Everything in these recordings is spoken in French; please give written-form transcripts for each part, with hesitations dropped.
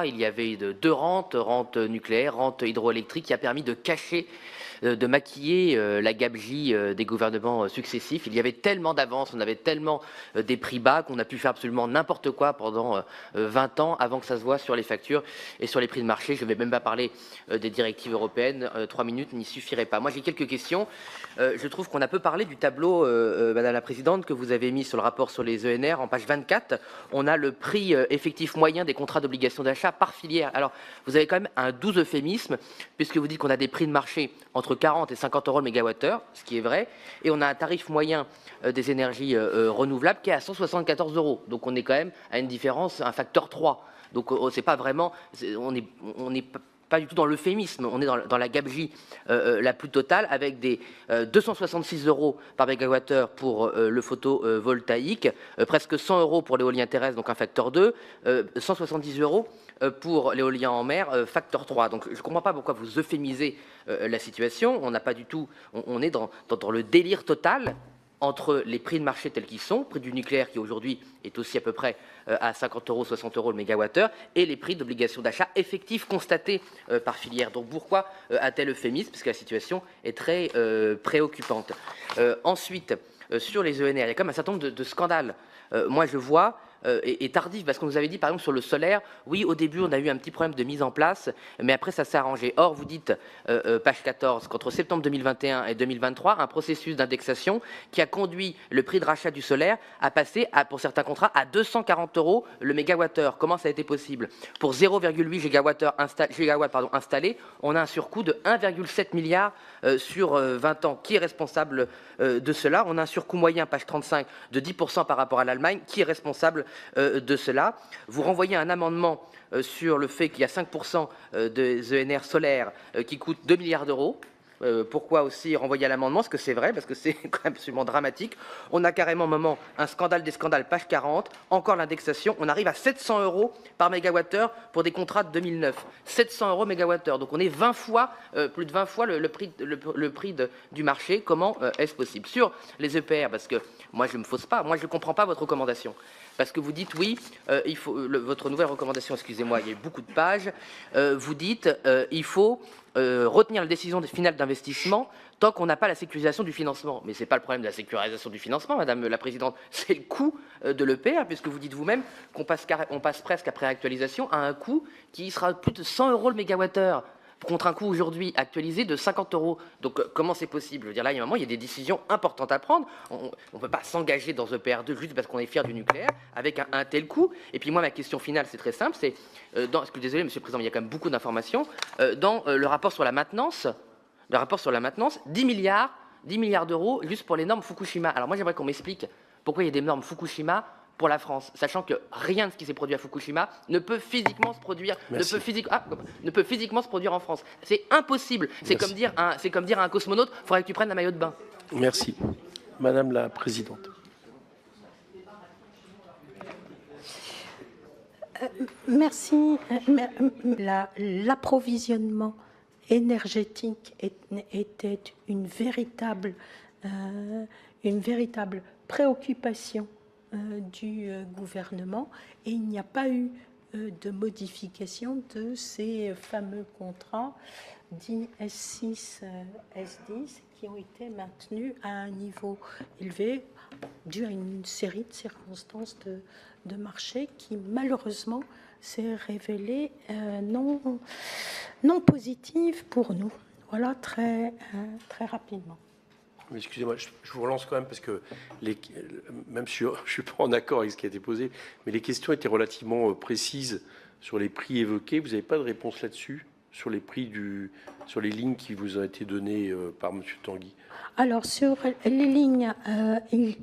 il y avait deux rentes, rente nucléaire, rente hydroélectrique, qui a permis de cacher, de maquiller la gabegie des gouvernements successifs. Il y avait tellement d'avance, on avait tellement des prix bas qu'on a pu faire absolument n'importe quoi pendant 20 ans avant que ça se voit sur les factures et sur les prix de marché. Je ne vais même pas parler des directives européennes, 3 minutes n'y suffiraient pas. Moi j'ai quelques questions. Je trouve qu'on a peu parlé du tableau, Madame la Présidente, que vous avez mis sur le rapport sur les ENR en page 24. On a le prix effectif moyen des contrats d'obligation d'achat par filière. Alors, vous avez quand même un doux euphémisme, puisque vous dites qu'on a des prix de marché entre 40 et 50 euros le mégawattheure, ce qui est vrai, et on a un tarif moyen des énergies renouvelables qui est à 174 euros. Donc, on est quand même à une différence, un facteur 3. Donc, c'est pas vraiment, on n'est pas du tout dans l'euphémisme, on est dans la gabegie la plus totale, avec des 266 euros par mégawattheure pour le photovoltaïque, presque 100 euros pour l'éolien terrestre, donc un facteur 2, 170 euros pour l'éolien en mer, facteur 3. Donc je ne comprends pas pourquoi vous euphémisez la situation. On n'a pas du tout, on est dans le délire total entre les prix de marché tels qu'ils sont, prix du nucléaire qui aujourd'hui est aussi à peu près à 50 euros, 60 euros le mégawattheure, et les prix d'obligation d'achat effectifs constatés par filière. Donc pourquoi un tel euphémisme? Parce que la situation est très préoccupante. Ensuite, sur les ENR, il y a quand même un certain nombre de scandales. Moi, je vois, et tardif, parce qu'on nous avait dit, par exemple, sur le solaire, oui, au début, on a eu un petit problème de mise en place, mais après, ça s'est arrangé. Or, vous dites, page 14, qu'entre septembre 2021 et 2023, un processus d'indexation qui a conduit le prix de rachat du solaire à passer, pour certains contrats, à 240 euros le mégawattheure. Comment ça a été possible? Pour 0,8 gigawatts installés, on a un surcoût de 1,7 milliard sur 20 ans. Qui est responsable de cela? On a un surcoût moyen, page 35, de 10% par rapport à l'Allemagne. Qui est responsable de cela? Vous renvoyez un amendement sur le fait qu'il y a 5% des ENR solaires qui coûtent 2 milliards d'euros. Pourquoi aussi renvoyer à l'amendement? Parce que c'est vrai, parce que c'est quand même absolument dramatique. On a carrément, moment, un scandale des scandales, page 40, encore l'indexation. On arrive à 700 euros par mégawattheure pour des contrats de 2009. 700 euros mégawattheure. Donc on est 20 fois, plus de 20 fois le prix du marché. Comment est-ce possible? Sur les EPR, parce que moi je ne me fausse pas, moi je ne comprends pas votre recommandation. Parce que vous dites, oui, il faut, votre nouvelle recommandation, excusez-moi, il y a eu beaucoup de pages, vous dites, il faut retenir la décision finale d'investissement tant qu'on n'a pas la sécurisation du financement. Mais ce n'est pas le problème de la sécurisation du financement, Madame la Présidente, c'est le coût de l'EPR, puisque vous dites vous-même qu'on passe presque après actualisation à un coût qui sera plus de 100 euros le mégawattheure, contre un coût aujourd'hui actualisé de 50 euros. Donc comment c'est possible? Je veux dire, là, il y a un moment, il y a des décisions importantes à prendre. On ne peut pas s'engager dans EPR2 juste parce qu'on est fier du nucléaire, avec un tel coût. Et puis moi, ma question finale, c'est très simple, c'est, désolé, Monsieur le Président, il y a quand même beaucoup d'informations, dans le rapport sur la maintenance, 10 milliards d'euros juste pour les normes Fukushima. Alors moi, j'aimerais qu'on m'explique pourquoi il y a des normes Fukushima pour la France, sachant que rien de ce qui s'est produit à Fukushima ne peut physiquement se produire, ne peut physiquement se produire en France. C'est impossible. C'est comme dire à un cosmonaute, il faudrait que tu prennes un maillot de bain. Merci. Madame la Présidente. Merci. L'approvisionnement énergétique était une véritable préoccupation du gouvernement, et il n'y a pas eu de modification de ces fameux contrats dits S6, S10 qui ont été maintenus à un niveau élevé dû à une série de circonstances de marché qui malheureusement s'est révélée non positive pour nous. Voilà, très rapidement. Excusez-moi, je vous relance quand même parce que, même si je ne suis pas en accord avec ce qui a été posé, mais les questions étaient relativement précises sur les prix évoqués. Vous n'avez pas de réponse là-dessus, sur les prix sur les lignes qui vous ont été données par M. Tanguy? Alors, sur les lignes, il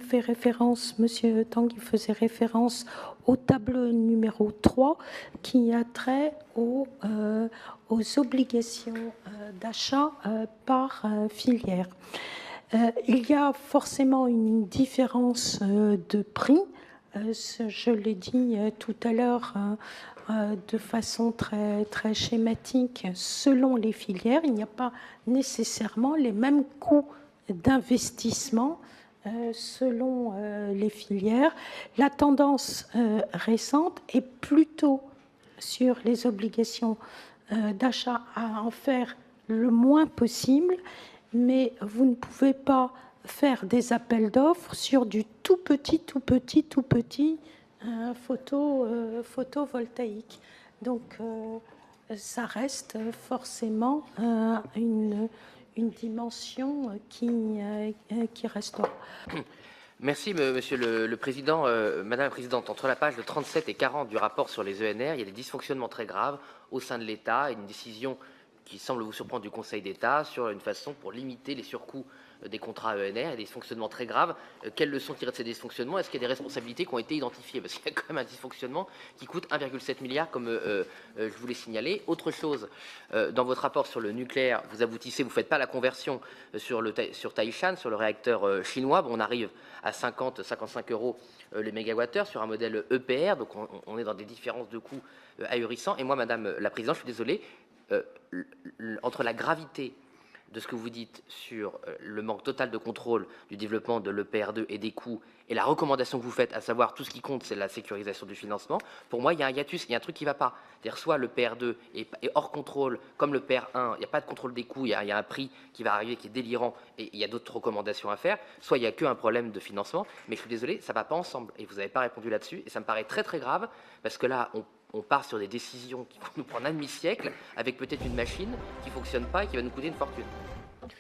fait référence, M. Tanguy faisait référence au tableau numéro 3 qui a trait aux obligations d'achat par filière. Il y a forcément une différence de prix, je l'ai dit tout à l'heure de façon très schématique, selon les filières. Il n'y a pas nécessairement les mêmes coûts d'investissement selon les filières. La tendance récente est plutôt sur les obligations d'achat à en faire le moins possible, mais vous ne pouvez pas faire des appels d'offres sur du tout petit photovoltaïque. Donc, ça reste forcément une dimension qui restera. Merci, Monsieur le Président. Madame la Présidente, entre la page de 37 et 40 du rapport sur les ENR, il y a des dysfonctionnements très graves au sein de l'État, une décision qui semble vous surprendre du Conseil d'État sur une façon pour limiter les surcoûts des contrats ENR et des dysfonctionnements très graves. Quelles leçons tirer de ces dysfonctionnements? Est-ce qu'il y a des responsabilités qui ont été identifiées? Parce qu'il y a quand même un dysfonctionnement qui coûte 1,7 milliard, comme je vous l'ai signalé. Autre chose, dans votre rapport sur le nucléaire, vous aboutissez, vous ne faites pas la conversion sur Taishan, sur le réacteur chinois. Bon, on arrive à 50-55 euros le mégawattheure sur un modèle EPR, donc on est dans des différences de coûts ahurissants. Et moi, Madame la Présidente, je suis désolé, entre la gravité de ce que vous dites sur le manque total de contrôle du développement de l'EPR2 et des coûts, et la recommandation que vous faites, à savoir tout ce qui compte, c'est la sécurisation du financement, pour moi, il y a un hiatus, il y a un truc qui ne va pas. C'est-à-dire, soit le PR2 est hors contrôle, comme le PR1, il n'y a pas de contrôle des coûts, il y a un prix qui va arriver qui est délirant, et il y a d'autres recommandations à faire, soit il n'y a qu'un problème de financement, mais je suis désolé, ça ne va pas ensemble, et vous n'avez pas répondu là-dessus, et ça me paraît très très grave, parce que là, on part sur des décisions qui vont nous prendre un demi-siècle, avec peut-être une machine qui ne fonctionne pas et qui va nous coûter une fortune.